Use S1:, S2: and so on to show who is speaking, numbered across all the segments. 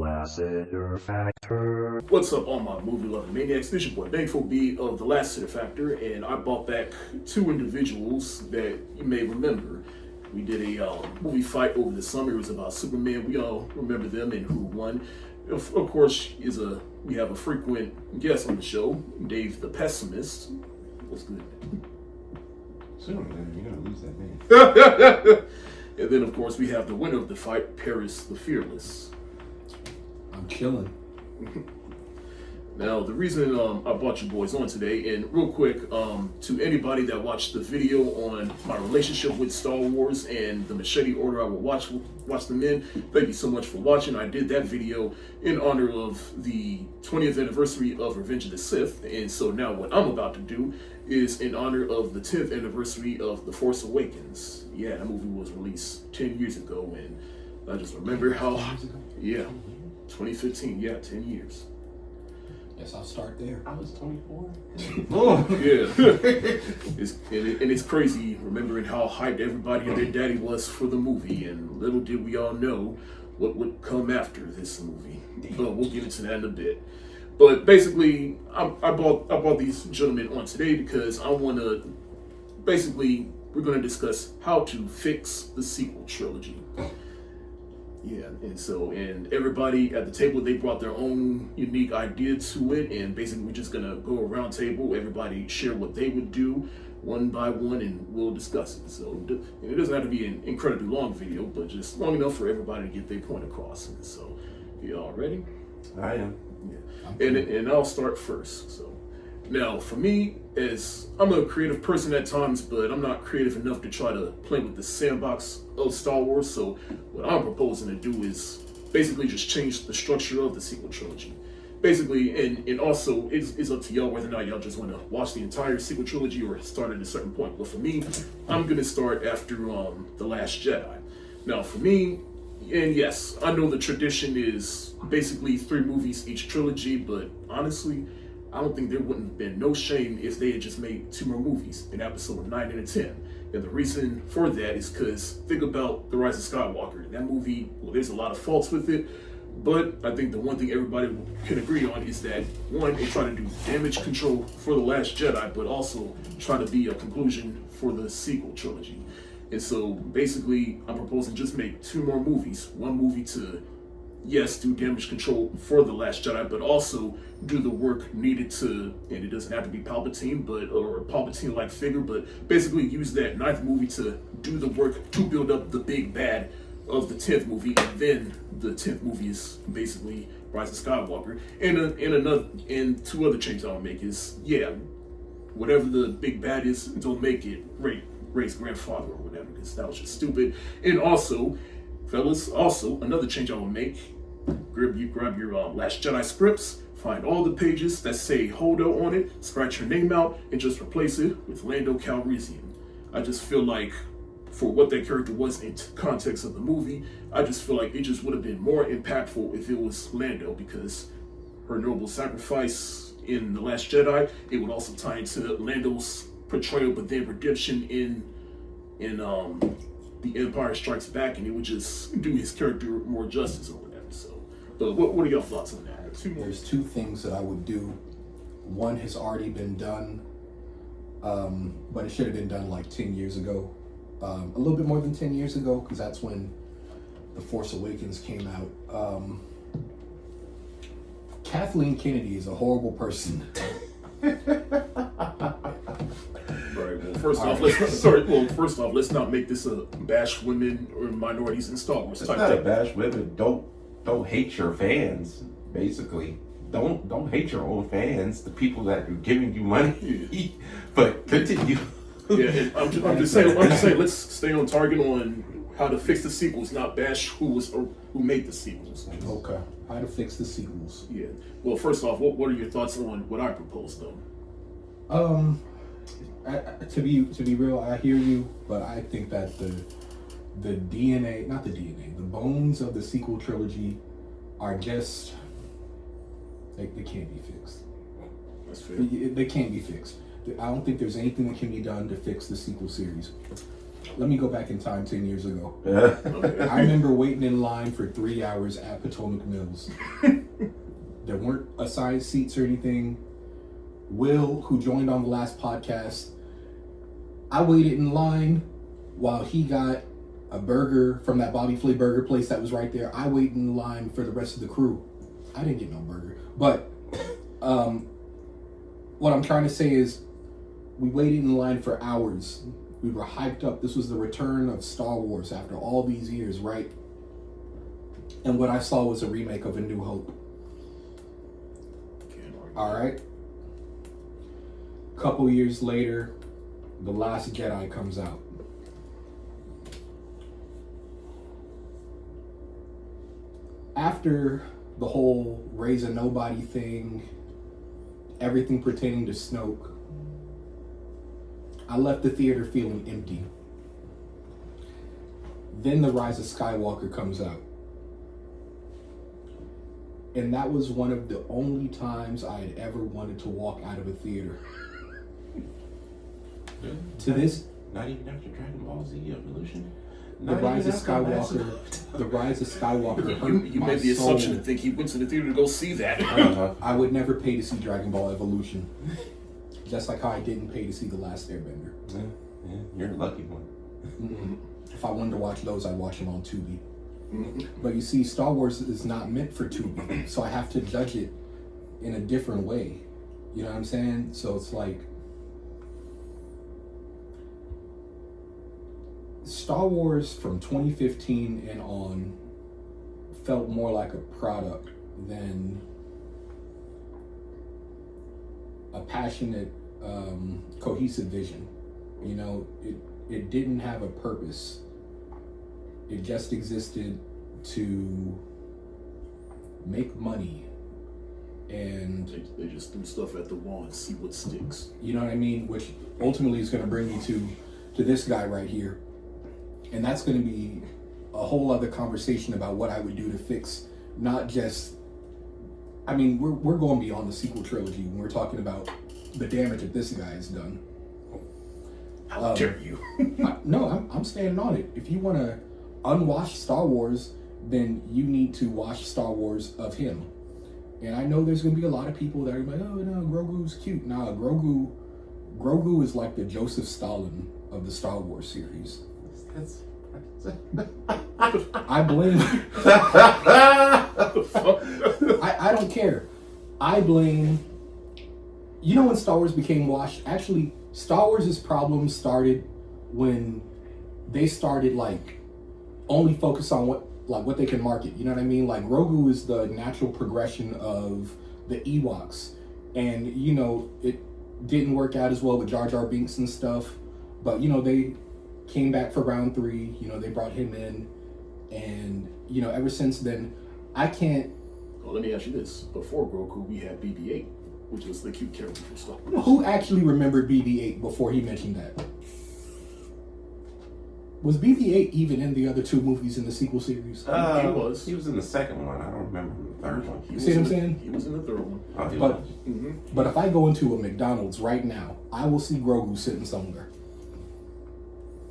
S1: Lassiter Factor.
S2: What's up, all my movie-loving maniacs? This your boy Thankful B of the Lassiter Factor, and I brought back two individuals that you may remember. We did a movie fight over the summer. It was about Superman. We all remember them and who won. Of course, we have a frequent guest on the show, Dave the Pessimist. What's good?
S3: Soon, man, you're gonna lose that man.
S2: And then, of course, we have the winner of the fight, Paris the Fearless.
S4: I'm chilling.
S2: Now, the reason I brought you boys on today, and real quick, to anybody that watched the video on my relationship with Star Wars and the machete order I will watch them in, thank you so much for watching. I did that video in honor of the 20th anniversary of Revenge of the Sith, and so now what I'm about to do is in honor of the 10th anniversary of The Force Awakens. Yeah, that movie was released 10 years ago, and I just remember how, yeah, 2015, yeah, 10 years.
S4: Guess I'll start there.
S3: I was 24.
S2: Oh, yeah. it's crazy remembering how hyped everybody and their daddy was for the movie, and little did we all know what would come after this movie. But we'll get into that in a bit. But basically, I brought these gentlemen on today because I want to, we're going to discuss how to fix the sequel trilogy. Yeah, and everybody at the table, they brought their own unique idea to it, and basically we're just gonna go around table, everybody share what they would do one by one, and we'll discuss it. So it doesn't have to be an incredibly long video, but just long enough for everybody to get their point across. And so, you all ready?
S3: I am.
S2: Yeah, and I'll start first. So now, for me, as I'm a creative person at times, but I'm not creative enough to try to play with the sandbox of Star Wars. So what I'm proposing to do is basically just change the structure of the sequel trilogy. Basically, and also it's up to y'all whether or not y'all just want to watch the entire sequel trilogy or start at a certain point. But for me, I'm gonna start after The Last Jedi. Now, for me, and yes, I know the tradition is basically 3 movies each trilogy, but honestly, I don't think there wouldn't have been no shame if they had just made 2 more movies in episode 9 and 10. And the reason for that is because think about The Rise of Skywalker. That movie, well, there's a lot of faults with it, but I think the one thing everybody can agree on is that, one, they try to do damage control for The Last Jedi, but also try to be a conclusion for the sequel trilogy. And so basically, I'm proposing just make 2 more movies. One movie to, yes, do damage control for The Last Jedi, but also do the work needed to, and it doesn't have to be Palpatine, or a Palpatine-like figure, but basically use that 9th movie to do the work to build up the big bad of the 10th movie, and then the 10th movie is basically Rise of Skywalker. And 2 other changes I'll make is, yeah, whatever the big bad is, don't make it Rey's grandfather or whatever, because that was just stupid. And also, fellas, another change I will make, grab your Last Jedi scripts, find all the pages that say Holdo on it, scratch your name out, and just replace it with Lando Calrissian. I just feel like, for what that character was in context of the movie, I just feel like it just would have been more impactful if it was Lando, because her noble sacrifice in The Last Jedi, it would also tie into Lando's portrayal, but then redemption in The Empire Strikes Back, and it would just do his character more justice over that. So, but what are your thoughts on that?
S4: There's 2 things that I would do. One has already been done, but it should have been done like 10 years ago. A little bit more than 10 years ago, because that's when The Force Awakens came out. Kathleen Kennedy is a horrible person.
S2: Right. Well, first off, let's not make this a bash women or minorities in Star Wars
S3: It's
S2: type
S3: not
S2: thing.
S3: a bash women. Don't hate your fans. Basically, don't hate your own fans. The people that are giving you money.
S2: Yeah.
S3: But continue.
S2: Yeah, and I'm just saying. Let's stay on target on how to fix the sequels, not bash who made the sequels.
S4: Okay, how to fix the sequels.
S2: Yeah. Well, first off, what are your thoughts on what I proposed, though?
S4: To be real, I hear you, but I think that the bones of the sequel trilogy are just they can't be fixed.
S2: That's fair.
S4: They can't be fixed. I don't think there's anything that can be done to fix the sequel series. Let me go back in time 10 years ago.
S2: Okay.
S4: I remember waiting in line for 3 hours at Potomac Mills. There weren't assigned seats or anything. Will, who joined on the last podcast, I waited in line while he got a burger from that Bobby Flay burger place that was right there. I waited in line for the rest of the crew. I didn't get no burger. But what I'm trying to say is we waited in line for hours. We were hyped up. This was the return of Star Wars after all these years, right? And what I saw was a remake of A New Hope. All right. Couple years later, The Last Jedi comes out. After the whole Raise a Nobody thing, everything pertaining to Snoke, I left the theater feeling empty. Then The Rise of Skywalker comes out. And that was one of the only times I had ever wanted to walk out of a theater. To this,
S3: not even after Dragon Ball Z Evolution.
S4: The Rise of Skywalker hurt
S2: You
S4: my
S2: made the
S4: soul.
S2: assumption to think he went to the theater to go see that.
S4: I would never pay to see Dragon Ball Evolution. Just like how I didn't pay to see The Last Airbender.
S3: Yeah, you're a lucky one.
S4: If I wanted to watch those, I'd watch them on Tubi.
S2: Mm-hmm.
S4: But you see, Star Wars is not meant for Tubi, so I have to judge it in a different way. You know what I'm saying? So it's like Star Wars from 2015 and on felt more like a product than a passionate, cohesive vision. You know, it didn't have a purpose. It just existed to make money, and
S2: They just threw stuff at the wall and see what sticks.
S4: you know what I mean? Which ultimately is going to bring me to this guy right here, and that's going to be a whole other conversation about what I would do to fix not just. I mean, we're going beyond the sequel trilogy when we're talking about the damage that this guy has done.
S2: How dare you?
S4: I'm standing on it. If you want to unwatch Star Wars, then you need to watch Star Wars of him. And I know there's going to be a lot of people that are like, oh no, Grogu's cute. Nah, Grogu is like the Joseph Stalin of the Star Wars series. I blame. I don't care. I blame. You know when Star Wars became washed? Actually, Star Wars' problems started when they started like only focus on what they can market. You know what I mean? Like Grogu is the natural progression of the Ewoks, and you know it didn't work out as well with Jar Jar Binks and stuff. But you know they came back for round 3. You know they brought him in, and you know ever since then, I can't.
S2: Well, let me ask you this: before Grogu, we had BB-8, which was the cute character from Star Wars.
S4: Who actually remembered BB-8 before he mentioned that? Was BB-8 even in the other 2 movies in the sequel series?
S2: He was.
S3: He was in the second one. I don't remember the third one.
S2: He
S4: See what I'm
S2: was in
S4: saying?
S2: He was in the third one.
S3: Oh, he
S4: But
S3: was.
S4: but if I go into a McDonald's right now, I will see Grogu sitting somewhere.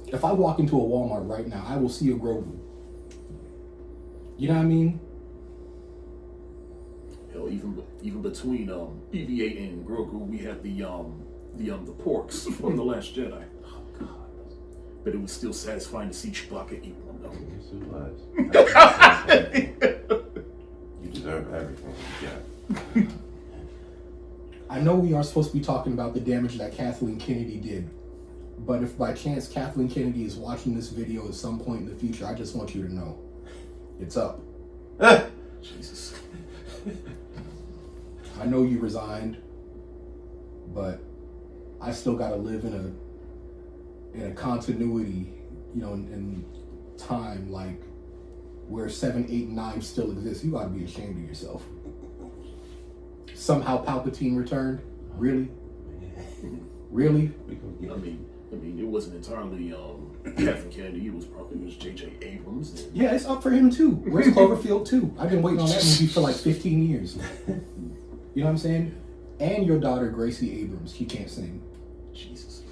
S4: If I walk into a Walmart right now, I will see a Grogu. You know what I mean?
S2: Hell, even between BB-8 and Grogu, we had the porks from The Last Jedi. Oh God! But it was still satisfying to see Chewbacca eat one though.
S3: Yes, it was. You deserve everything you got.
S4: I know we are supposed to be talking about the damage that Kathleen Kennedy did, but if by chance Kathleen Kennedy is watching this video at some point in the future, I just want you to know, it's up.
S2: Jesus.
S4: I know you resigned, but I still gotta live in a continuity, you know, in time, like where 7, 8, and 9 still exist. You gotta be ashamed of yourself. Somehow Palpatine returned? Really? Really?
S2: I mean, it wasn't entirely Kathleen Kennedy. It was J.J. Abrams. And
S4: Yeah, it's up for him too. Where's Cloverfield 2? I've been waiting on that movie for like 15 years. You know what I'm saying? And your daughter, Gracie Abrams, she can't sing.
S2: Jesus.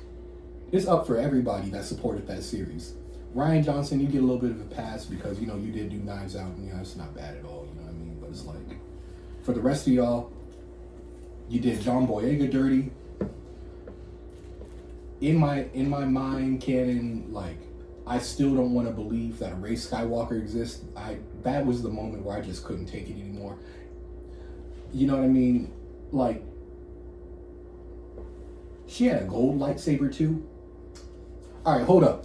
S4: it's up for everybody that supported that series. Ryan Johnson, you get a little bit of a pass because, you know, you did do Knives Out, and, you know, it's not bad at all, you know what I mean? But it's like, for the rest of y'all, you did John Boyega dirty. In my mind canon, like, I still don't want to believe that Rey Skywalker exists. That was the moment where I just couldn't take it anymore. You know what I mean? Like, she had a gold lightsaber too. All right, hold up.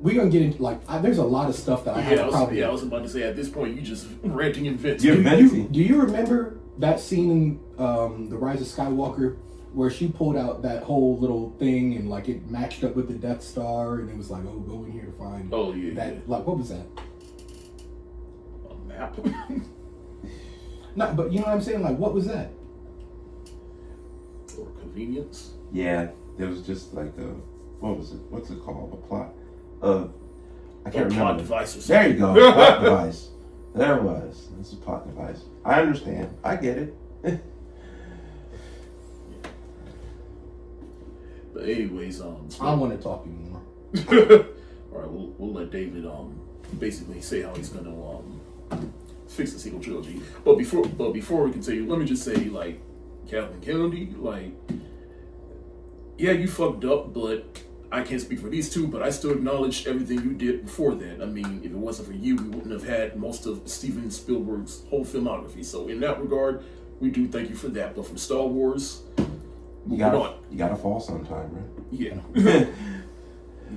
S4: We're gonna get into there's a lot of stuff that I have probably.
S2: I was about to say at this point you just ranting and venting.
S4: Do you remember that scene in The Rise of Skywalker where she pulled out that whole little thing and like it matched up with the Death Star and it was like, oh, go in here to find that.
S2: Yeah.
S4: Like, what was that?
S2: A map.
S4: No, but you know what I'm saying? Like, what was that?
S2: Or convenience.
S3: Yeah, there was just like what was it? What's it called? A plot. I can't remember.
S2: Plot device or something.
S3: There you go. Plot device. There it was. It's a plot device. I understand. I get it.
S2: But anyways,
S4: I don't want to talk anymore.
S2: All right, we'll let David basically say how he's gonna fix the sequel trilogy. But before we continue, let me just say, like, Kathleen Kennedy, like, yeah, you fucked up, but I can't speak for these two, but I still acknowledge everything you did before that. I mean, if it wasn't for you, we wouldn't have had most of Steven Spielberg's whole filmography. So in that regard, we do thank you for that. But from Star Wars,
S3: you gotta fall sometime, right?
S2: Yeah.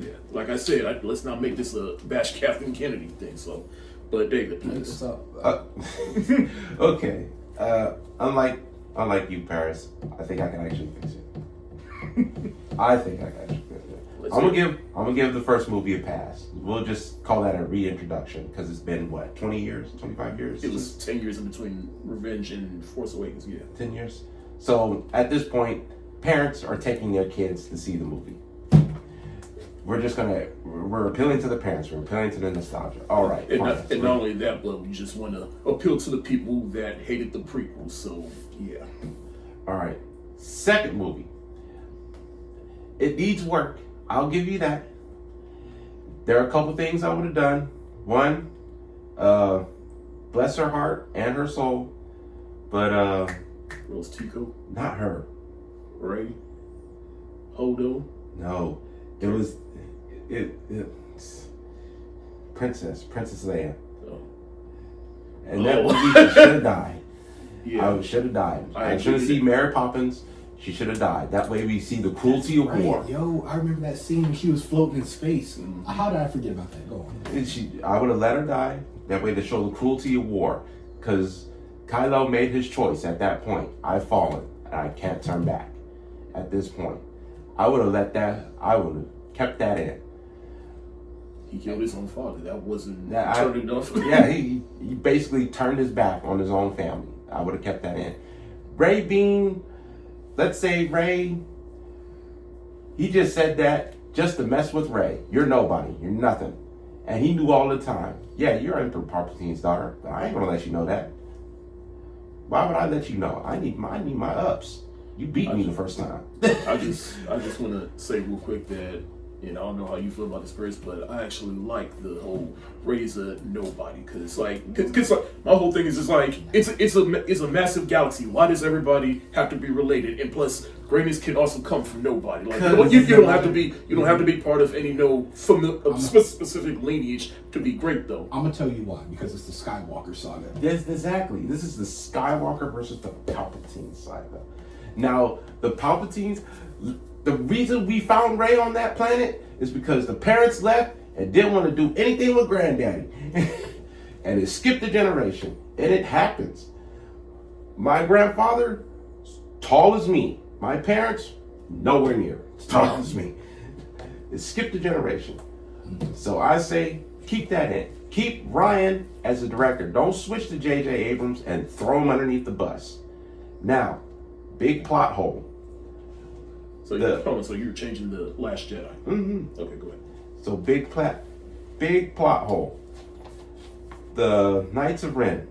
S2: Yeah. Like I said, let's not make this a bash Kathleen Kennedy thing. So, but David, please.
S3: Okay. Unlike you, Paris, I think I can actually fix it. I think I can actually fix it. I'm gonna give the first movie a pass. We'll just call that a reintroduction because it's been what, 20 years, 25 years?
S2: It was 10 years in between Revenge and Force Awakens. Yeah,
S3: 10 years. So at this point, parents are taking their kids to see the movie. We're appealing to the parents. We're appealing to the nostalgia. All right.
S2: And not only that, but we just want to appeal to the people that hated the prequels. So yeah.
S3: All right. Second movie. It needs work. I'll give you that. There are a couple things I would have done. One, bless her heart and her soul, but
S2: Rose Tico,
S3: not her.
S2: Ray, Hodo.
S3: No, it was Princess Leia.
S2: Oh.
S3: And that movie should have died.
S2: Yeah,
S3: I should have died. I should have seen Mary Poppins. She should have died. That way we see the cruelty of war.
S4: Yo, I remember that scene when she was floating in space. Mm-hmm. How did I forget about that? Go on.
S3: I would have let her die. That way to show the cruelty of war. Because Kylo made his choice at that point. I've fallen. And I can't turn back. At this point. I would have kept that in.
S2: He killed his own father. That wasn't turned enough.
S3: Yeah, he basically turned his back on his own family. I would have kept that in. Ray being... Let's say Ray, he just said that just to mess with Ray. You're nobody. You're nothing. And he knew all the time. Yeah, you're Emperor Palpatine's daughter, but I ain't gonna let you know that. Why would I let you know? I need my ups. You beat me the first time.
S2: I just want to say real quick that, you know, I don't know how you feel about this person, but I actually like the whole Ray's a nobody, cause like my whole thing is just like it's a massive galaxy. Why does everybody have to be related? And plus, greatness can also come from nobody. Like you don't have to be part of any specific lineage to be great though.
S4: I'm gonna tell you why, because it's the Skywalker saga.
S3: Yes, exactly. This is the Skywalker versus the Palpatine saga. Now the Palpatines. The reason we found Rey on that planet is because the parents left and didn't want to do anything with Granddaddy. And it skipped a generation. And it happens. My grandfather, tall as me. My parents, nowhere near as tall as me. It skipped a generation. So I say, keep that in. Keep Ryan as the director. Don't switch to J.J. Abrams and throw him underneath the bus. Now, big plot hole.
S2: So you're changing the Last Jedi.
S3: Mm-hmm.
S2: Okay, go ahead.
S3: So big plot hole. The Knights of Ren.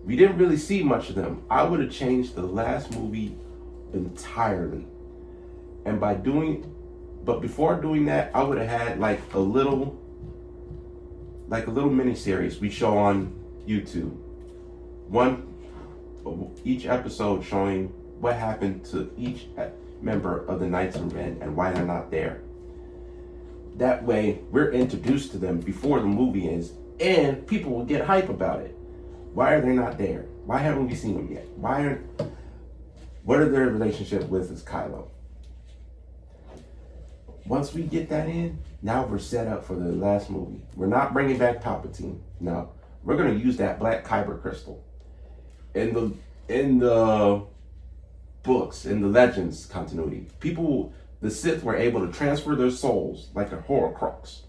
S3: We didn't really see much of them. I would have changed the last movie entirely. And but before doing that, I would have had like a little mini series we show on YouTube. Each episode showing what happened to each member of the Knights of Ren and why they're not there. That way, we're introduced to them before the movie ends, and people will get hype about it. Why are they not there? Why haven't we seen them yet? What are their relationship with is Kylo? Once we get that in, now we're set up for the last movie. We're not bringing back Palpatine. No, we're gonna use that black kyber crystal. In the books, in the Legends continuity, the Sith were able to transfer their souls like a Horcrux.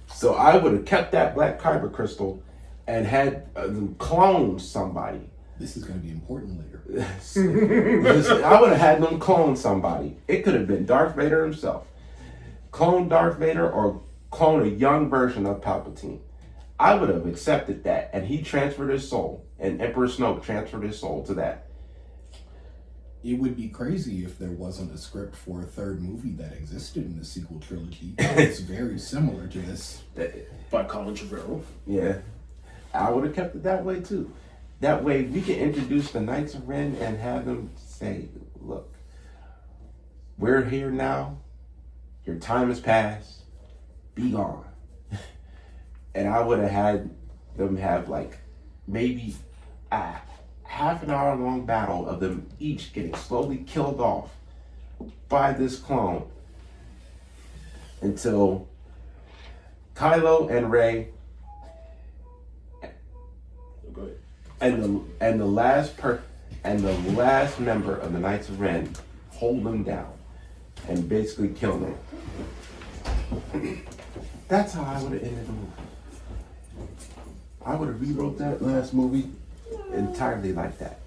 S3: So I would have kept that black kyber crystal and had them clone somebody.
S4: This is going to be important later.
S3: I would have had them clone somebody. It could have been Darth Vader himself. Clone Darth Vader or clone a young version of Palpatine. I would have accepted that, and he transferred his soul, and Emperor Snoke transferred his soul to that.
S4: It would be crazy if there wasn't a script for a third movie that existed in the sequel trilogy. It's very similar to this.
S2: By Colin Trevorrow.
S3: Yeah. I would have kept it that way too. That way we can introduce the Knights of Ren and have them say, look, we're here now. Your time has passed. Be gone. And I would have had them have like maybe a half an hour long battle of them each getting slowly killed off by this clone until Kylo and Rey and the last member of the Knights of Ren hold them down and basically kill them. That's how I would have ended the movie. I would have rewrote that last movie entirely like that.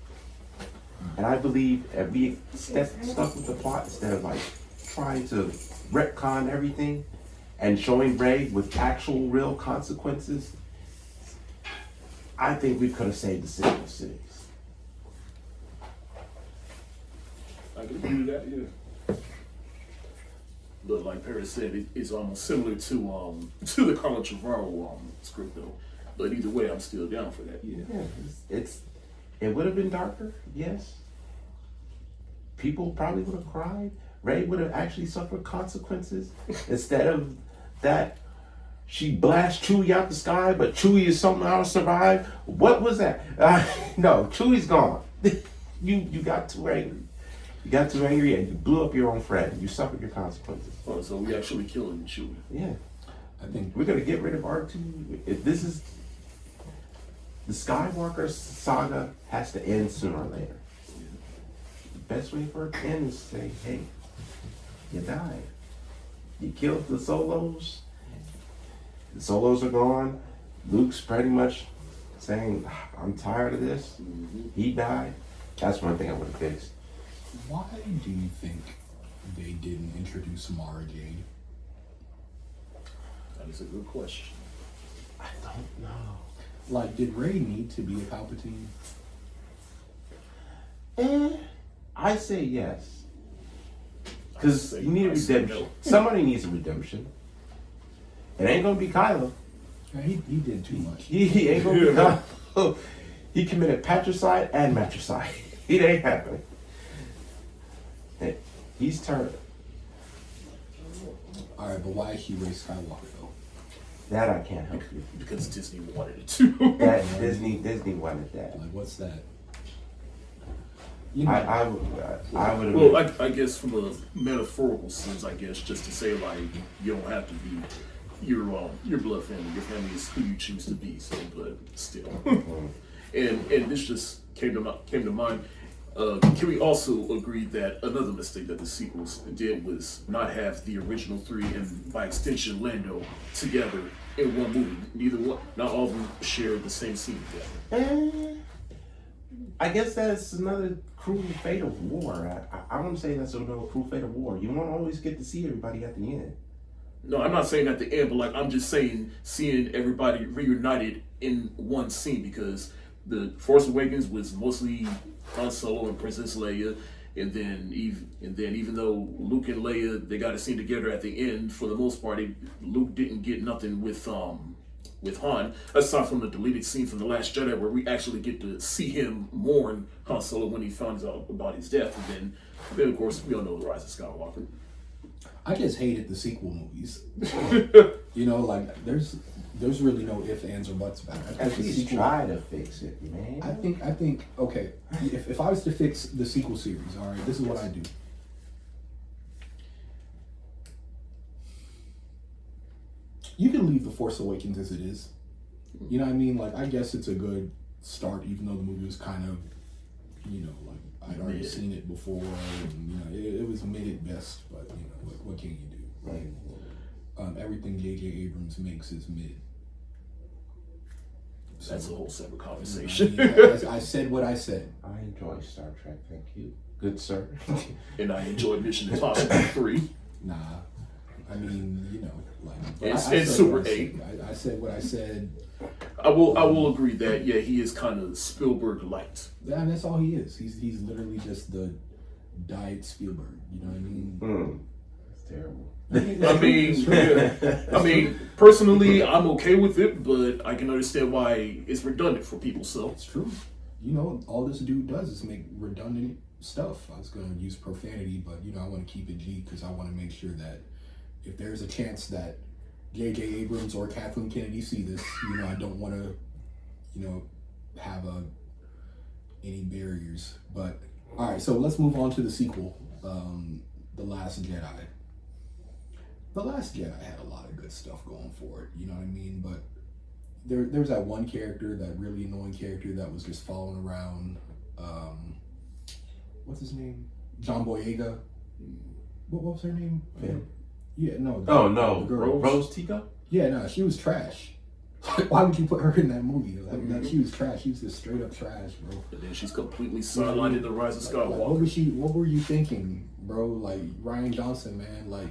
S3: And I believe if we stuck with the plot instead of like trying to retcon everything and showing Rey with actual real consequences, I think we could have saved the series.
S2: I can agree with that, yeah. But like Paris said, it's almost similar to the Colin Trevorrow script though. But either way, I'm still down for that. Yeah,
S3: it would have been darker, yes. People probably would have cried. Rey would have actually suffered consequences. Instead of that, she blasts Chewie out the sky, but Chewie is somehow survived. What was that? No, Chewie's gone. You got too angry. You got too angry and you blew up your own friend. You suffered your consequences.
S2: Oh, so we actually killing Chewie.
S3: Yeah.
S4: I think
S3: we're gonna get rid of R2. If this is the Skywalker saga has to end sooner or later. The best way for it to end is to say, hey, you died. You killed the Solos. The Solos are gone. Luke's pretty much saying, I'm tired of this.
S2: Mm-hmm.
S3: He died. That's one thing I would have fixed.
S4: Why do you think they didn't introduce Mara Jade?
S2: That is a good question.
S3: I don't know.
S4: Like, did Rey need to be a Palpatine?
S3: I say yes. Because you need a redemption.
S2: No.
S3: Somebody needs a redemption. It ain't gonna be Kylo.
S4: He did too much.
S3: He ain't gonna be Kylo. He committed patricide and matricide. It ain't happening. Hey, he's turned.
S4: Alright, but why he raised Skywalker though?
S3: That I can't help you.
S2: Because Disney wanted it to.
S3: That Disney wanted that.
S4: Like, what's that?
S3: You know, I would have.
S2: Well, I guess from a metaphorical sense, I guess just to say like you don't have to be your blood family. Your family is who you choose to be. So, but still, and this just came to mind. Can we also agree that another mistake that the sequels did was not have the original three and by extension Lando together in one movie? Not all of them share the same scene together.
S3: I guess that's another cruel fate of war. I wouldn't say that's another cruel fate of war. You won't always get to see everybody at the end.
S2: No, I'm not saying at the end, but like I'm just saying seeing everybody reunited in one scene because the Force Awakens was mostly Han Solo and Princess Leia, And then even though Luke and Leia, they got a scene together at the end, for the most part, Luke didn't get nothing with Han, aside from the deleted scene from The Last Jedi where we actually get to see him mourn Han Solo when he finds out about his death. And then of course, we all know The Rise of Skywalker.
S4: I just hated the sequel movies. You know, like there's really no ifs, ands, or buts about it.
S3: At least try to fix it, man.
S4: I think okay. If I was to fix the sequel series, all right, this is what I do. You can leave The Force Awakens as it is. You know what I mean? Like, I guess it's a good start, even though the movie was kind of, you know, like I'd already seen it before, and you know, it was mid at best. But you know, what can you do? Right. Everything J.J. Abrams makes is mid. So,
S2: that's a whole separate conversation.
S4: I said what I said.
S3: I enjoy Star Trek. Thank you, good sir.
S2: And I enjoyed Mission Impossible 3.
S4: Nah, I mean, you know, like
S2: it's Super 8.
S4: I said what I said.
S2: I will agree that he is kind of Spielberg light.
S4: Yeah, and that's all he is. He's literally just the diet Spielberg. You know what I mean?
S3: That's terrible.
S2: I mean, personally, I'm okay with it, but I can understand why it's redundant for people. So
S4: it's true. You know, all this dude does is make redundant stuff. I was going to use profanity, but you know, I want to keep it G because I want to make sure that if there's a chance that J.J. Abrams or Kathleen Kennedy see this, you know, I don't want to, you know, have any barriers. But all right, so let's move on to the sequel, The Last Jedi. The Last Jedi had a lot of good stuff going for it, you know what I mean? But there was that one character, that really annoying character that was just following around. What's his name? John Boyega. What was her name?
S3: Finn.
S4: Yeah, no.
S3: Oh no,
S4: the girl.
S3: Rose Tico.
S4: Yeah, no, she was trash. Why would you put her in that movie? Like, she was trash. She was just straight up trash, bro.
S2: And then she's completely sidelined in The Rise of Skywalker.
S4: What were you thinking, bro? Like Ryan Johnson, man. Like,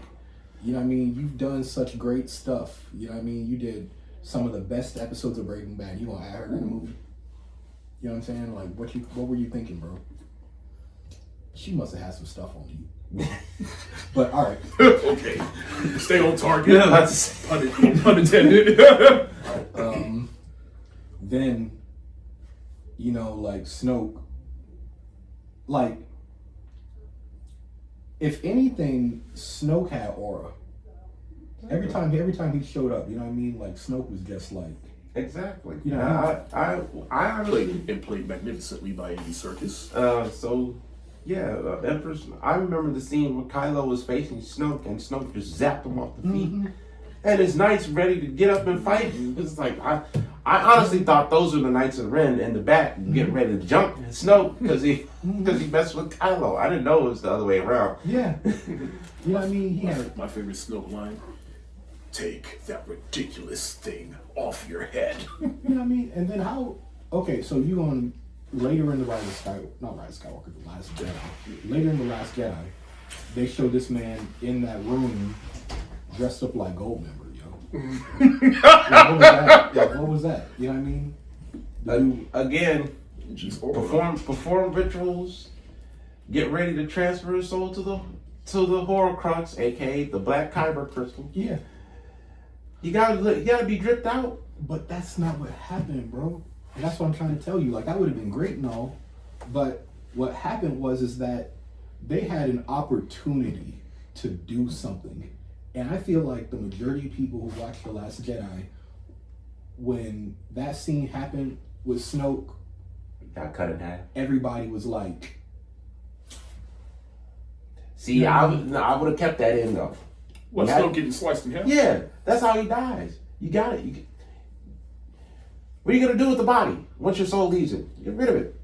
S4: you know what I mean? You've done such great stuff. You know what I mean? You did some of the best episodes of Breaking Bad. You gonna add her in the movie? You know what I'm saying? Like, what were you thinking, bro? She must have had some stuff on you. But all right.
S2: Okay. Stay on target.
S3: Yeah, that's
S2: pun intended.
S4: Then, you know, like Snoke, like, if anything, Snoke had aura. Every time he showed up, you know what I mean? Like, Snoke was just like,
S3: exactly.
S4: You know,
S3: I
S2: played magnificently by Andy Serkis.
S3: Empress. I remember the scene where Kylo was facing Snoke, and Snoke just zapped him off the feet, and his knights ready to get up and fight. It's like I honestly thought those were the Knights of Ren in the back getting ready to jump Snoke because he messed with Kylo. I didn't know it was the other way around.
S4: Yeah, you know what I mean? He had
S2: my favorite Snoke line: "Take that ridiculous thing off your head."
S4: You know what I mean? And then how? Okay, so you on later in the Rise of Skywalker, The Last Jedi. Later in The Last Jedi, they show this man in that room dressed up like Goldmember, yo. What was that? You know what I mean?
S3: Again, perform rituals, get ready to transfer his soul to the Horcrux, aka the Black Kyber crystal.
S4: Yeah.
S3: You gotta be dripped out.
S4: But that's not what happened, bro. And that's what I'm trying to tell you. Like, that would have been great and all, but what happened was that they had an opportunity to do something. And I feel like the majority of people who watched The Last Jedi, when that scene happened with Snoke,
S3: got cut in half.
S4: Everybody was like,
S3: see, I would have kept that in though.
S2: What, Snoke getting sliced in half?
S3: Yeah, that's how he dies. You got it. What are you going to do with the body once your soul leaves it? Get rid of it.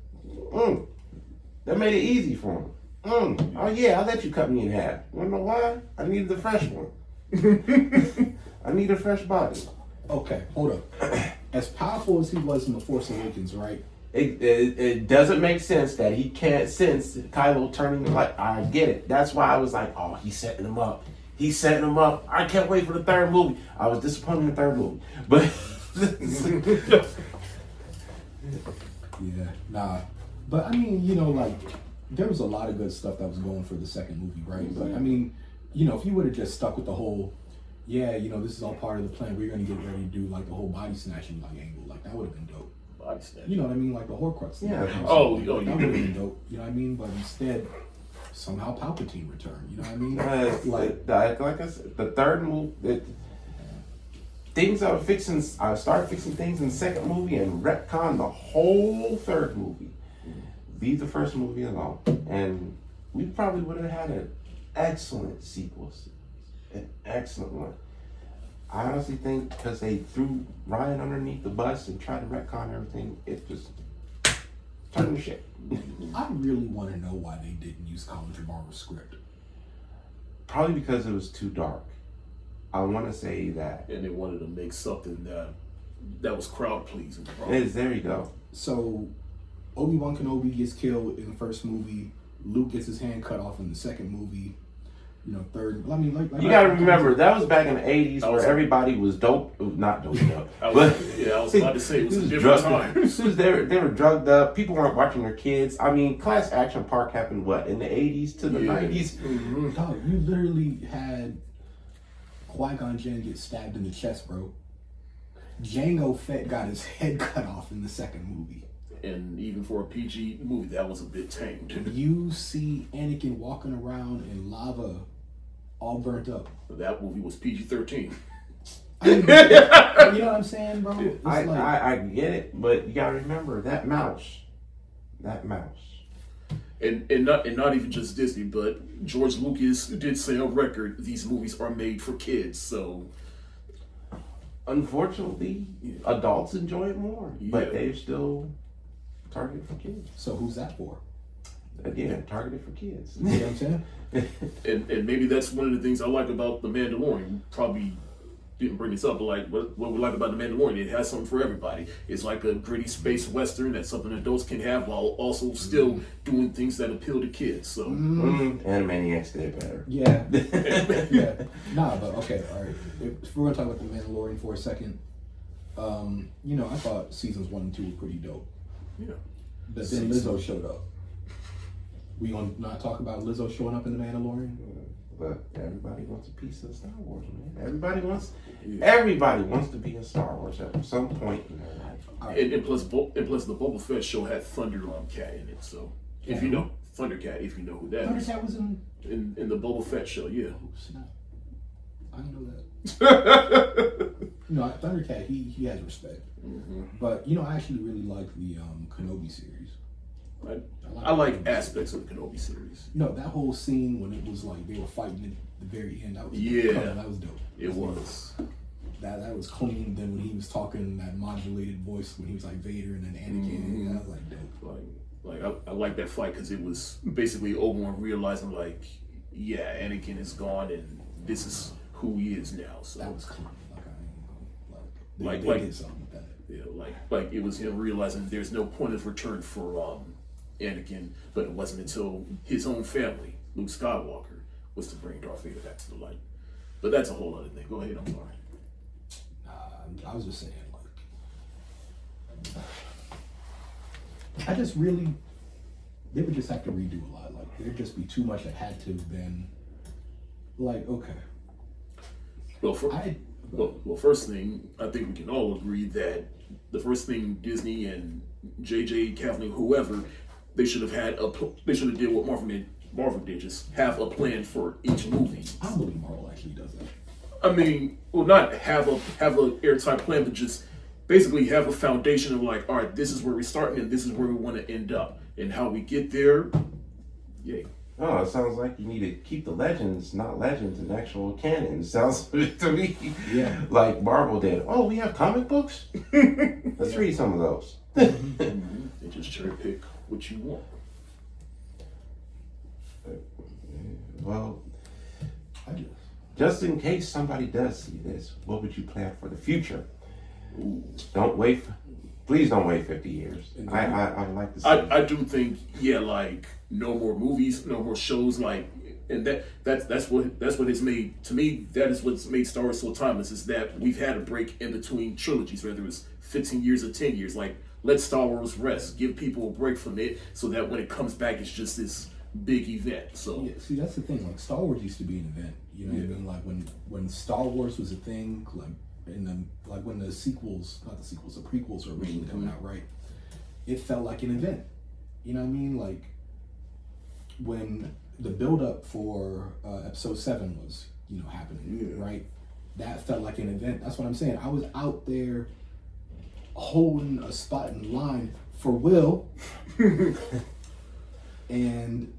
S3: That made it easy for him. Oh yeah, I'll let you cut me in half. You want to know why? I needed the fresh one. I need a fresh body.
S4: Okay, hold up. As powerful as he was in The Force Awakens, right?
S3: It doesn't make sense that he can't sense Kylo turning the light. I get it. That's why I was like, oh, he's setting him up. He's setting him up. I can't wait for the third movie. I was disappointed in the third movie. But
S4: yeah, nah. But I mean, you know, like, there was a lot of good stuff that was going for the second movie, right? But I mean, you know, if you would have just stuck with the whole, yeah, you know, this is all part of the plan. We're gonna get ready to do like the whole body snatching like angle, like that would have been dope.
S2: Body snatching.
S4: You know what I mean? Like the Horcrux thing.
S3: Yeah.
S2: Oh,
S4: that would have been dope. You know what I mean? But instead, somehow Palpatine returned. You know what I mean?
S3: Like I said, the third movie, things I started fixing things in the second movie and retcon the whole third movie. Leave the first movie alone, and we probably would have had an excellent sequel, an excellent one. I honestly think because they threw Ryan underneath the bus and tried to retcon everything, it just turned to shit.
S4: I really want to know why they didn't use Colin Trevorrow's script.
S3: Probably because it was too dark. I want to say that.
S2: And they wanted to make something that was crowd pleasing.
S3: There you go.
S4: So, Obi-Wan Kenobi gets killed in the first movie. Luke gets his hand cut off in the second movie. You know, third. I mean, like
S3: you gotta remember that was back in the '80s where everybody was dope, not dope.
S2: I was about to say it was a different time.
S3: They were drugged up. People weren't watching their kids. I mean, Class Action Park happened in the '80s to the '90s.
S2: Mm-hmm.
S4: Dog, you literally had Qui-Gon Jinn get stabbed in the chest, bro. Jango Fett got his head cut off in the second movie.
S2: And even for a PG movie, that was a bit tame.
S4: You see Anakin walking around in lava, all burnt up.
S2: That movie was PG-13.
S4: I mean, you know what I'm saying, bro? It's
S3: I get it, but you gotta remember that mouse.
S2: And not even just Disney, but George Lucas did say on record these movies are made for kids. So
S3: unfortunately, adults enjoy it more, but they're still targeted for kids.
S4: So who's that for?
S3: Again, targeted for kids.
S4: You know what I'm saying?
S2: and maybe that's one of the things I like about The Mandalorian. Probably didn't bring this up, but like what we like about The Mandalorian, it has something for everybody. It's like a gritty space western that's something adults can have while also still doing things that appeal to kids. So
S3: Animaniacs did it better.
S4: Yeah. Yeah. Nah, but okay, all right. If we're gonna talk about The Mandalorian for a second, you know, I thought seasons 1 and 2 were pretty dope.
S2: Yeah.
S4: But then Lizzo showed up. We gonna not talk about Lizzo showing up in The Mandalorian?
S3: But everybody wants a piece of Star Wars, man. Everybody wants to be in Star Wars at some point in their life.
S2: Right. And plus the Boba Fett show had Thunder Cat in it. So if you know Thundercat, if you know who that is.
S4: Thundercat was in
S2: the Boba Fett show, yeah.
S4: I didn't know that. No, Thundercat, he has respect.
S2: Mm-hmm.
S4: But you know, I actually really like the Kenobi series.
S2: I like aspects of the Kenobi series.
S4: No, that whole scene when it was like they were fighting at the very end. That was that was dope.
S2: It was.
S4: That was clean. Then when he was talking that modulated voice when he was like Vader and then Anakin, that was like dope.
S2: Like I like that fight because it was basically Obi-Wan realizing like, yeah, Anakin is gone and this is who he is now. So
S4: that was clean. Like they did something with that.
S2: Yeah, like it was him realizing there's no point of return for Anakin, but it wasn't until his own family, Luke Skywalker, was to bring Darth Vader back to the light. But that's a whole other thing. Go ahead, I'm sorry.
S4: I was just saying, like, I just really, they would just have to redo a lot. Like, there'd just be too much that had to have been, like, okay.
S2: Well, first thing, I think we can all agree that the first thing Disney and JJ, Kathleen, whoever, they should have did what Marvel did, just have a plan for each movie.
S4: I don't believe Marvel actually does that.
S2: I mean, well, not have a airtight plan, but just basically have a foundation of like, all right, this is where we're starting and this is where we want to end up, and how we get there. Yay.
S3: Oh, it sounds like you need to keep the legends, not legends, in actual canon. It sounds to me like Marvel did. Oh, we have comic books? Let's read some of those.
S2: They just cherry pick what you want.
S3: Well, just in case somebody does see this, what would you plan for the future?
S2: Ooh.
S3: Please don't wait 50 years. I would like to see
S2: I do think, like, no more movies, no more shows. Like, And that's what has made, to me, that is what's made Star Wars so timeless, is that we've had a break in between trilogies, whether it was 15 years or 10 years. Like, let Star Wars rest, give people a break from it, so that when it comes back, it's just this big event. So
S4: yeah, see, that's the thing. Like, Star Wars used to be an event. You know what I mean? Like when Star Wars was a thing, like when the sequels, not the sequels, the prequels were originally coming out, right? It felt like an event. You know what I mean? Like when the build up for episode 7 was, happening, right? That felt like an event. That's what I'm saying. I was out there holding a spot in line for Will. And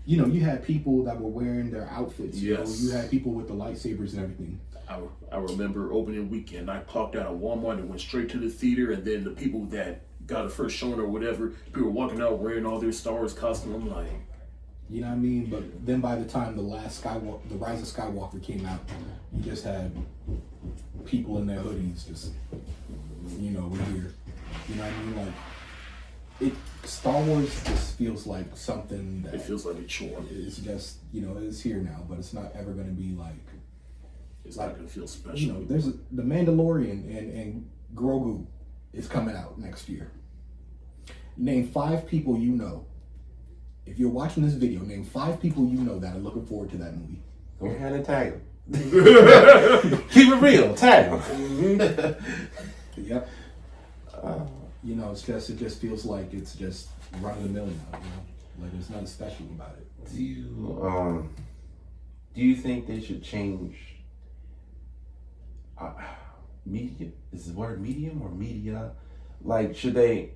S4: you had people that were wearing their outfits.
S2: Yes.
S4: You had people with the lightsabers and everything.
S2: I remember opening weekend, I clocked out of Walmart and went straight to the theater, and then the people that got a first showing or whatever, people were walking out wearing all their Star Wars costume. I'm like,
S4: you know what I mean? But then by the time the Rise of Skywalker came out, you just had people in their hoodies just, we're here. You know what I mean? Like, Star Wars just feels like something that...
S2: It feels like a chore.
S4: It's just, it's here now, but it's not ever going to be like...
S2: It's not going to feel special.
S4: There's The Mandalorian and Grogu is coming out next year. Name 5 people you know. If you're watching this video, name 5 people you know that are looking forward to that movie.
S3: Go ahead and tag them. Keep it real. Tag them.
S4: Yep. It just feels like it's just run of the mill now. Like there's nothing special about it.
S3: Do you think they should change media? Is the word medium or media? Like, should they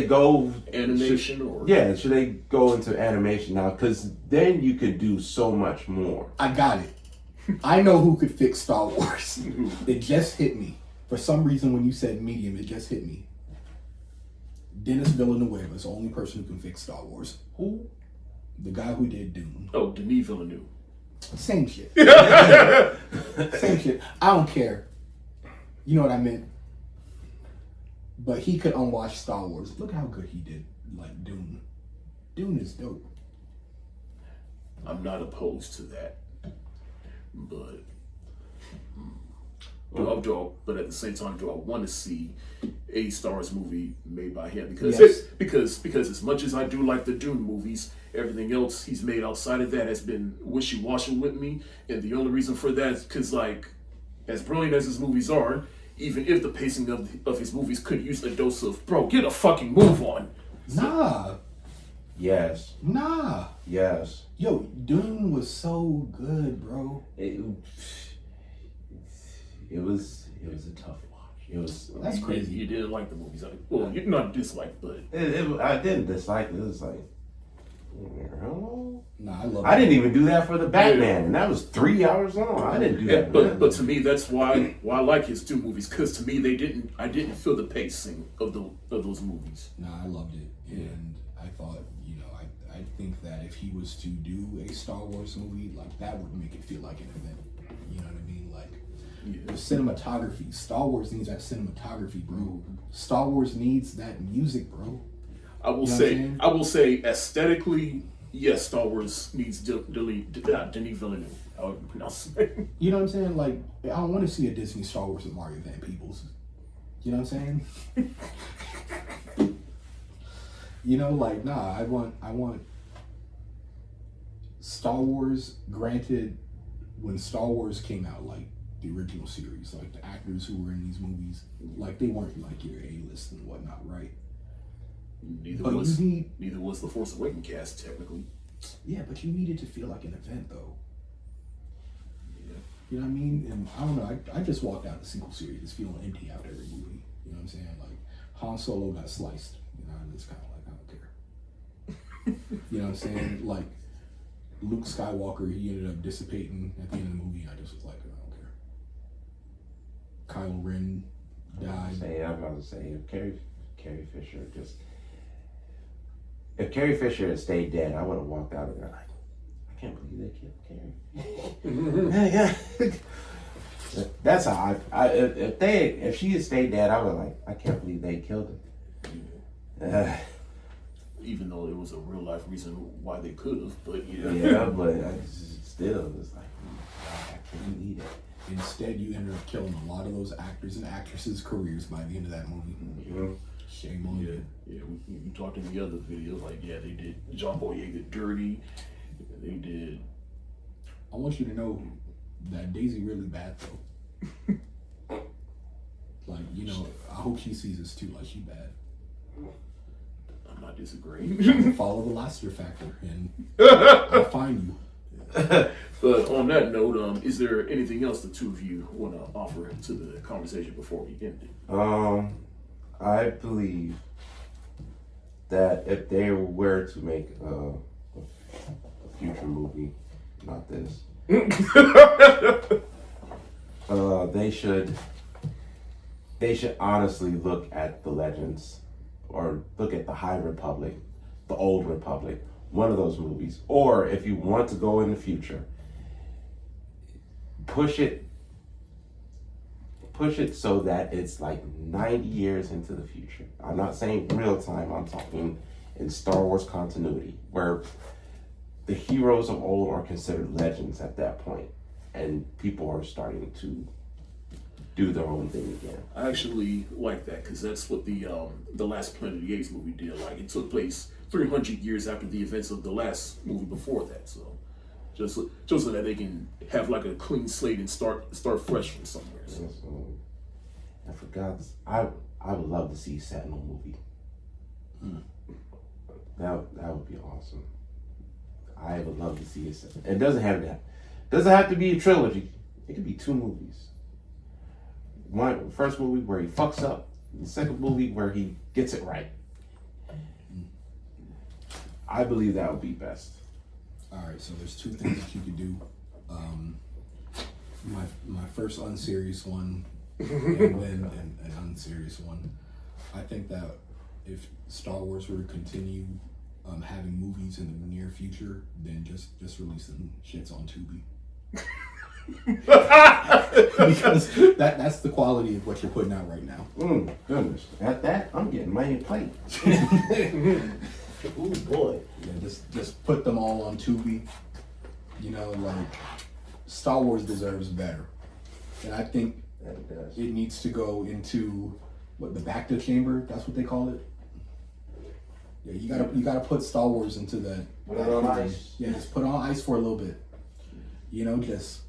S3: go
S2: animation or
S3: should they go into animation now? Because then you could do so much more.
S4: I got it. I know who could fix Star Wars. It just hit me. For some reason, when you said medium, it just hit me. Denis Villeneuve is the only person who can fix Star Wars.
S2: Who?
S4: The guy who did Dune.
S2: Oh, Denis Villeneuve.
S4: Same shit. Same shit. I don't care. You know what I meant? But he could unwatch Star Wars. Look how good he did, like Dune. Dune is dope.
S2: I'm not opposed to that, but but at the same time, do I want to see a Star Wars movie made by him? Because as much as I do like the Dune movies, everything else he's made outside of that has been wishy-washy with me, and the only reason for that is because, like, as brilliant as his movies are, even if the pacing of his movies could use a dose of, bro, get a fucking move on.
S4: Nah.
S3: Yes.
S4: Nah.
S3: Yes.
S4: Yo, Dune was so good, bro.
S3: It was a tough watch. It was.
S4: That's crazy.
S2: You didn't like the movies. Well, you're not dislike, but
S3: I didn't dislike it. It was like, hello?
S4: Nah, I love it.
S3: I didn't even do that for the Batman, and that was 3 hours long. I didn't do that.
S2: But to me, that's why I like his two movies, because to me I didn't feel the pacing of those movies.
S4: Nah, I loved it, and I thought, I think that if he was to do a Star Wars movie, like, that would make it feel like an event. You know what I mean? Like, the cinematography. Star Wars needs that cinematography, bro. Star Wars needs that music, bro.
S2: I will say aesthetically, yes, Star Wars needs Denis Villeneuve. However you pronounce his name.
S4: You know what I'm saying? Like, I don't want to see a Disney Star Wars with Mario Van Peebles. You know what I'm saying? Nah, I want Star Wars. Granted, when Star Wars came out, like the original series, like the actors who were in these movies, like they weren't like your A-list and whatnot, right?
S2: Neither was the Force Awakens cast, technically.
S4: Yeah, but you needed to feel like an event, though.
S2: Yeah.
S4: You know what I mean? And I don't know. I just walked out the sequel series just feeling empty after every movie. You know what I'm saying? Like, Han Solo got sliced. And it's kind of like, I don't care. You know what I'm saying? Like, Luke Skywalker, he ended up dissipating at the end of the movie. I just was like, I don't care. Kylo Ren died.
S3: I'm about to say, if Carrie Fisher just... If Carrie Fisher had stayed dead, I would have walked out of there like, I can't believe they killed Carrie. Yeah. That's how if she had stayed dead, I would like, I can't believe they killed her.
S2: even though it was a real life reason why they could have. But yeah,
S3: Yeah, but still, it's like, I can't believe it.
S4: Instead, you ended up killing a lot of those actors and actresses' careers by the end of that movie.
S3: Mm-hmm.
S4: Shame on you.
S2: Yeah. We talked in the other video, like, yeah, they did John Boyega dirty. They did.
S4: I want you to know that Daisy really bad though. Like, you know, I hope she sees this too. Like, she bad.
S2: I'm not disagreeing.
S4: Follow the Lassiter factor, and I'll find you.
S2: But on that note, is there anything else the two of you want to offer to the conversation before we end it?
S3: I believe that if they were to make a future movie, not this, they should honestly look at the Legends, or look at the High Republic, the Old Republic, one of those movies. Or if you want to go in the future, push it so that it's like 90 years into the future. I'm not saying real time, I'm talking in Star Wars continuity, where the heroes of old are considered legends at that point, and people are starting to do their own thing again.
S2: I actually like that, because that's what the last Planet of the Apes movie did. Like, it took place 300 years after the events of the last movie before that. So just so that they can have like a clean slate and start fresh from somewhere. So.
S3: I forgot. I would love to see Sentinel movie. That would be awesome. I would love to see it. It doesn't have to be a trilogy. It could be 2 movies. One first movie where he fucks up, the second movie where he gets it right. I believe that would be best.
S4: All right, so there's 2 things that you could do. My first unserious one, and then an unserious one. I think that if Star Wars were to continue having movies in the near future, then just release them shits on Tubi. Because that's the quality of what you're putting out right now.
S3: Goodness. At that, I'm getting my plate. Ooh, boy.
S4: Yeah, just put them all on Tubi. You know, like, Star Wars deserves better. And I think it needs to go into the Bacta chamber, that's what they call it. Yeah, you gotta put Star Wars into that.
S3: Put it on ice.
S4: Yeah, just put it on ice for a little bit. You know, just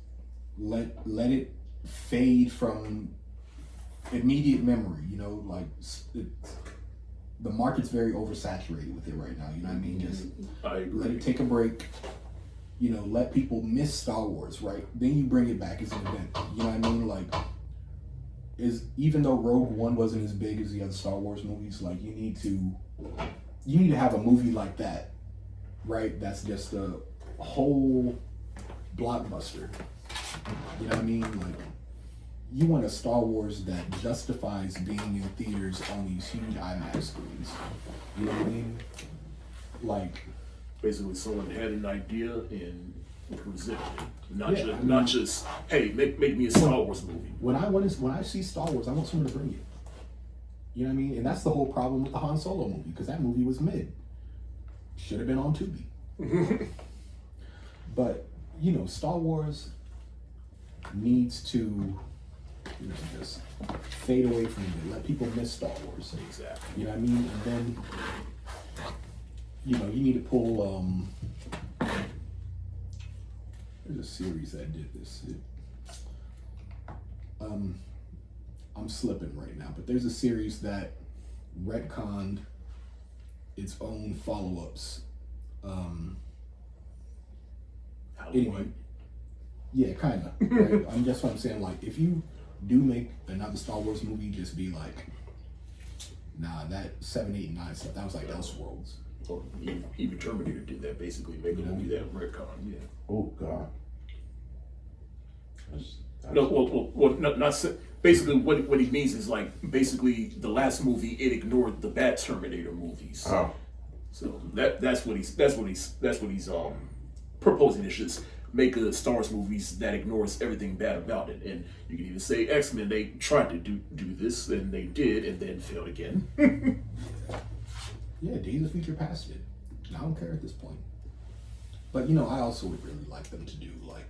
S4: let it fade from immediate memory. You know, like the market's very oversaturated with it right now. You know what I mean? Just
S2: I agree.
S4: let it take a break. You know, let people miss Star Wars, right? Then you bring it back as an event. You know what I mean? Like, even though Rogue One wasn't as big as the other Star Wars movies, like, you need to have a movie like that, right? That's just a whole blockbuster. You know what I mean? Like, you want a Star Wars that justifies being in theaters on these huge IMAX screens. You know what I mean? Like,
S2: basically, someone had an idea and presented it,
S4: Yeah,
S2: not just hey, make me a Star Wars movie.
S4: when I see Star Wars, I want someone to bring it. You know what I mean? And that's the whole problem with the Han Solo movie, because that movie was mid. Should have been on Tubi. But, you know, Star Wars needs to, you know, just fade away from it. Let people miss Star Wars.
S2: Exactly.
S4: You know what I mean? And then, you know, you need to pull, there's a series that did this. I'm slipping right now, but there's a series that retconned its own follow-ups. Anyway, yeah, kind of. Right? That's what I'm saying. Like, if you do make another Star Wars movie, just be like, nah, that 7, 8, and 9 stuff, that was like Elseworlds.
S2: Or even Terminator did that, basically make a movie that retcon. Yeah.
S3: Oh God.
S2: No, well, not basically what he means is, like, basically the last movie, it ignored the bad Terminator movies.
S3: Oh.
S2: So that's what he's proposing, is just make a Star Wars movies that ignores everything bad about it. And you can even say X-Men, they tried to do this, and they did, and then failed again.
S4: Yeah, Days of Future Past it. I don't care at this point. But you know, I also would really like them to do like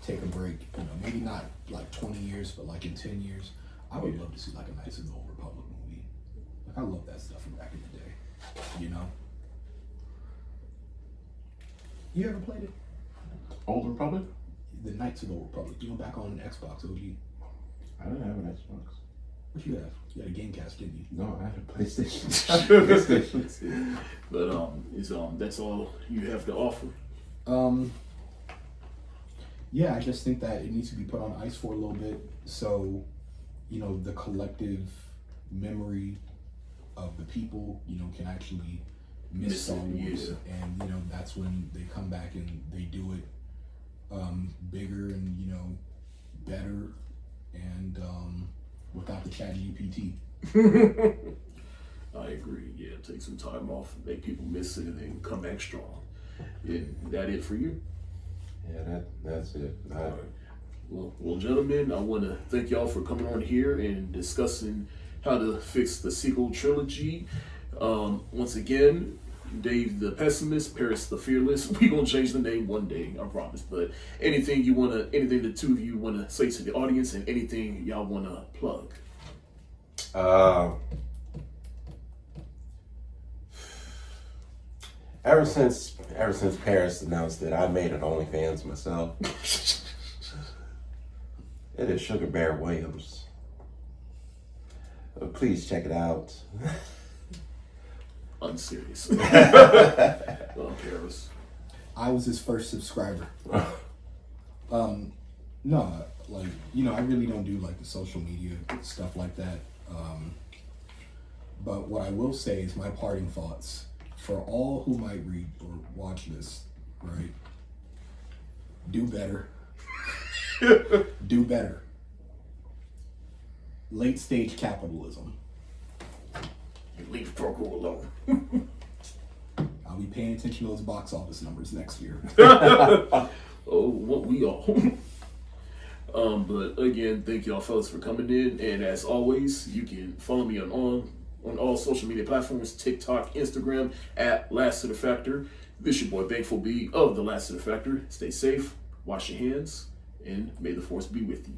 S4: take a break. You know, maybe not like 20 years, but like in 10 years, I would love to see like a Knights of the Old Republic movie. Like I love that stuff from back in the day. You know. You ever played it?
S3: Old Republic?
S4: The Knights of the Old Republic. You know, back on Xbox OG.
S3: I didn't have an Xbox.
S4: What you have? You had a Gamecast, didn't you?
S3: No, I had a PlayStation.
S2: But that's all you have to offer.
S4: Yeah, I just think that it needs to be put on ice for a little bit, so you know the collective memory of the people, you know, can actually miss Star Wars, and you know that's when they come back and they do it bigger and you know better and without the Chat GPT.
S2: I agree. Yeah, take some time off, make people miss it, and then come back strong. Is that it for you?
S3: Yeah, that's it.
S2: All right. Well, gentlemen, I want to thank y'all for coming on here and discussing how to fix the sequel trilogy. Once again, Dave the Pessimist, Paris the Fearless. We gonna change the name one day, I promise. But anything the two of you wanna say to the audience, and anything y'all wanna plug?
S3: Ever since Paris announced it, I made an OnlyFans myself. It is Sugar Bear Williams. Please check it out.
S2: Unserious. Well, Paris.
S4: I was his first subscriber. No, like, you know, I really don't do like the social media stuff like that. But what I will say is my parting thoughts for all who might read or watch this, right? Do better. Do better. Late stage capitalism.
S2: You leave Proco alone.
S4: I'll be paying attention to those box office numbers next year.
S2: Oh, what we all. But again, thank y'all fellas for coming in. And as always, you can follow me on all social media platforms, TikTok, Instagram, at Lassiter Factor. This your boy Thankful B of the Lassiter Factor. Stay safe, wash your hands, and may the force be with you.